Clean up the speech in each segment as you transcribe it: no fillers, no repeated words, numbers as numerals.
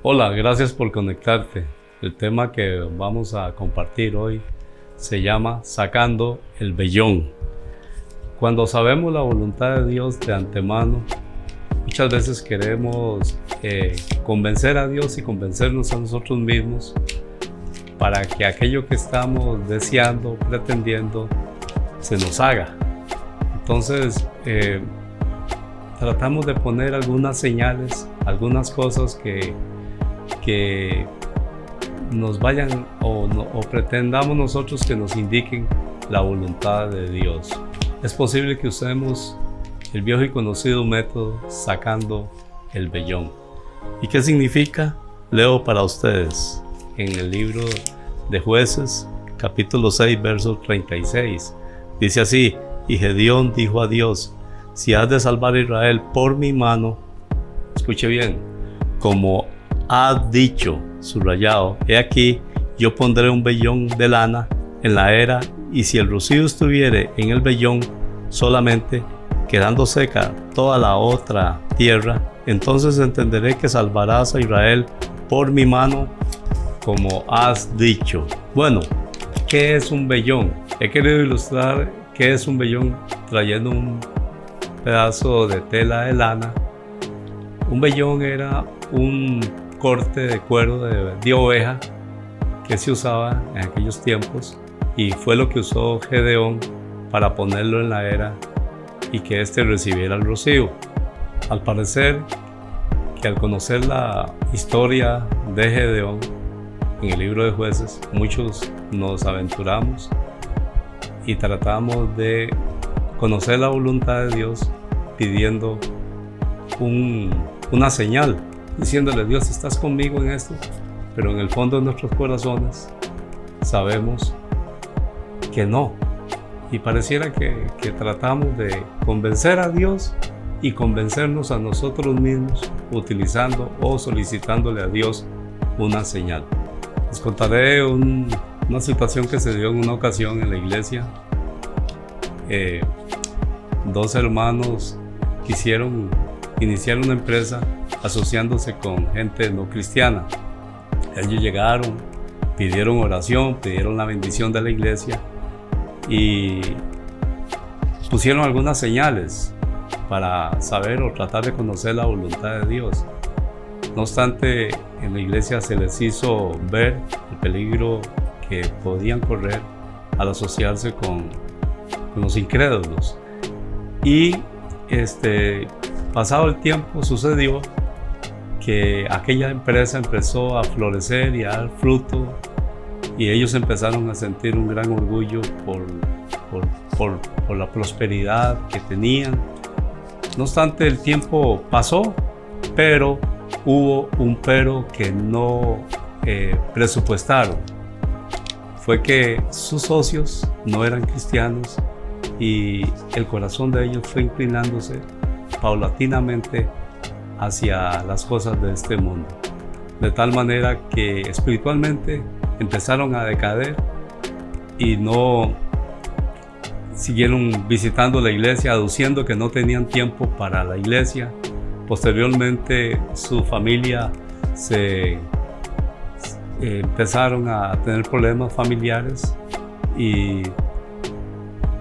Hola, gracias por conectarte. El tema que vamos a compartir hoy se llama Sacando el vellón. Cuando sabemos la voluntad de Dios de antemano, muchas veces queremos convencer a Dios y convencernos a nosotros mismos para que aquello que estamos deseando, pretendiendo, se nos haga. Entonces, tratamos de poner algunas señales, algunas cosas que nos vayan o pretendamos nosotros que nos indiquen la voluntad de Dios. Es posible que usemos el viejo y conocido método sacando el vellón. ¿Y qué significa? Leo para ustedes en el libro de Jueces, capítulo 6, verso 36. Dice así: y Gedeón dijo a Dios: si has de salvar a Israel por mi mano, escuche bien, como has dicho, subrayado, he aquí, yo pondré un vellón de lana en la era, y si el rocío estuviere en el vellón solamente, quedando seca toda la otra tierra, entonces entenderé que salvarás a Israel por mi mano, como has dicho. Bueno, ¿qué es un vellón? He querido ilustrar qué es un vellón trayendo un pedazo de tela de lana. Un vellón era un corte de cuero de oveja que se usaba en aquellos tiempos, y fue lo que usó Gedeón para ponerlo en la era y que éste recibiera el rocío. Al parecer que al conocer la historia de Gedeón en el libro de Jueces, muchos nos aventuramos y tratamos de conocer la voluntad de Dios pidiendo una señal, diciéndole: Dios, estás conmigo en esto, pero en el fondo de nuestros corazones sabemos que no, y pareciera que tratamos de convencer a Dios y convencernos a nosotros mismos utilizando o solicitándole a Dios una señal. Les contaré una situación que se dio en una ocasión en la iglesia. Dos hermanos quisieron iniciar una empresa asociándose con gente no cristiana. Ellos llegaron, pidieron oración, pidieron la bendición de la iglesia y pusieron algunas señales para saber o tratar de conocer la voluntad de Dios. No obstante, en la iglesia se les hizo ver el peligro que podían correr al asociarse con los incrédulos. Y pasado el tiempo sucedió que aquella empresa empezó a florecer y a dar fruto, y ellos empezaron a sentir un gran orgullo por la prosperidad que tenían. No obstante, el tiempo pasó, pero hubo un pero que no presupuestaron. Fue que sus socios no eran cristianos y el corazón de ellos fue inclinándose paulatinamente hacia las cosas de este mundo, de tal manera que espiritualmente empezaron a decaer y no siguieron visitando la iglesia, aduciendo que no tenían tiempo para la iglesia. Posteriormente su familia empezaron a tener problemas familiares y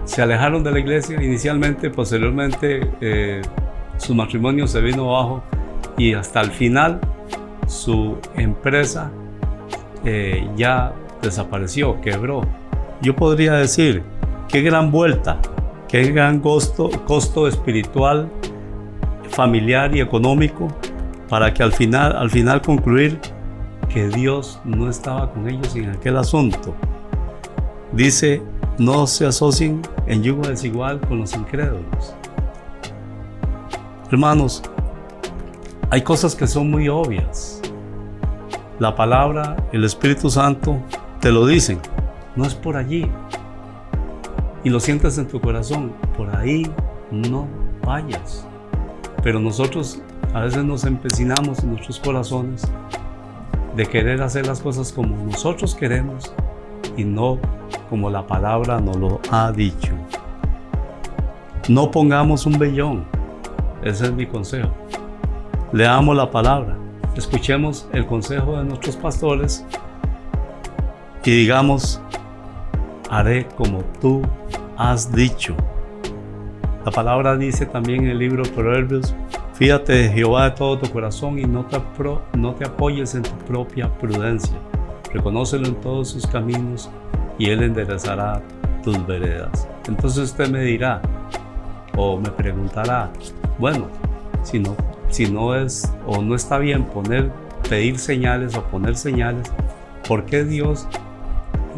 se alejaron de la iglesia inicialmente. Posteriormente su matrimonio se vino abajo y hasta el final su empresa ya desapareció, quebró. Yo podría decir: qué gran vuelta, qué gran costo espiritual, familiar y económico, para que al final concluir que Dios no estaba con ellos en aquel asunto. Dice: no se asocien en yugo desigual con los incrédulos. Hermanos, hay cosas que son muy obvias. La palabra, el Espíritu Santo te lo dicen: no es por allí. Y lo sientes en tu corazón: por ahí no vayas. Pero nosotros a veces nos empecinamos en nuestros corazones de querer hacer las cosas como nosotros queremos y no como la palabra nos lo ha dicho. No pongamos un vellón. Ese es mi consejo. Leamos la palabra, escuchemos el consejo de nuestros pastores y digamos: haré como tú has dicho. La palabra dice también en el libro de Proverbios: fíjate de Jehová de todo tu corazón y no te apoyes en tu propia prudencia. Reconócelo en todos sus caminos y Él enderezará tus veredas. Entonces usted me dirá o me preguntará: bueno, si no es o no está bien pedir señales o poner señales, ¿por qué Dios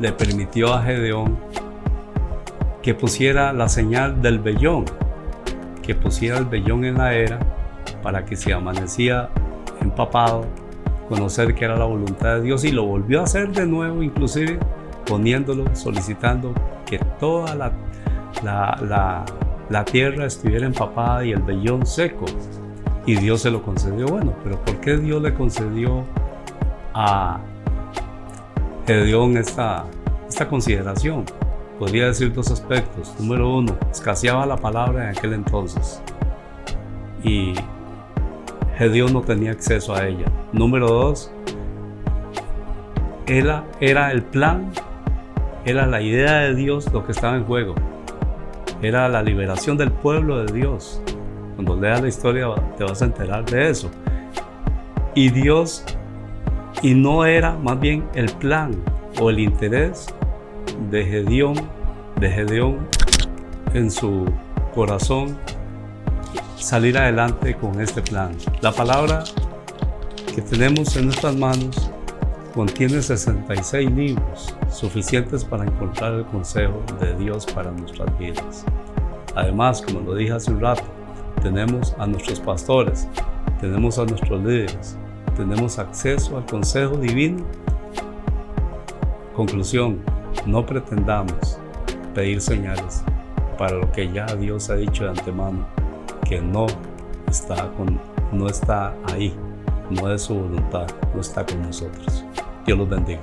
le permitió a Gedeón que pusiera la señal del vellón, que pusiera el vellón en la era, para que si amanecía empapado, conocer que era la voluntad de Dios? Y lo volvió a hacer de nuevo, inclusive poniéndolo, solicitando que toda la tierra estuviera empapada y el vellón seco, y Dios se lo concedió. Bueno, pero ¿por qué Dios le concedió a Gedeón esta consideración? Podría decir dos aspectos. Número uno, escaseaba la palabra en aquel entonces y Gedeón no tenía acceso a ella. Número dos, era el plan, era la idea de Dios lo que estaba en juego. Era la liberación del pueblo de Dios. Cuando leas la historia te vas a enterar de eso. Y no era más bien el plan o el interés de Gedeón en su corazón salir adelante con este plan. La palabra que tenemos en nuestras manos contiene 66 libros, suficientes para encontrar el consejo de Dios para nuestras vidas. Además, como lo dije hace un rato, tenemos a nuestros pastores, tenemos a nuestros líderes, tenemos acceso al consejo divino. Conclusión: no pretendamos pedir señales para lo que ya Dios ha dicho de antemano que no está ahí, no es su voluntad, no está con nosotros. Dios los bendiga.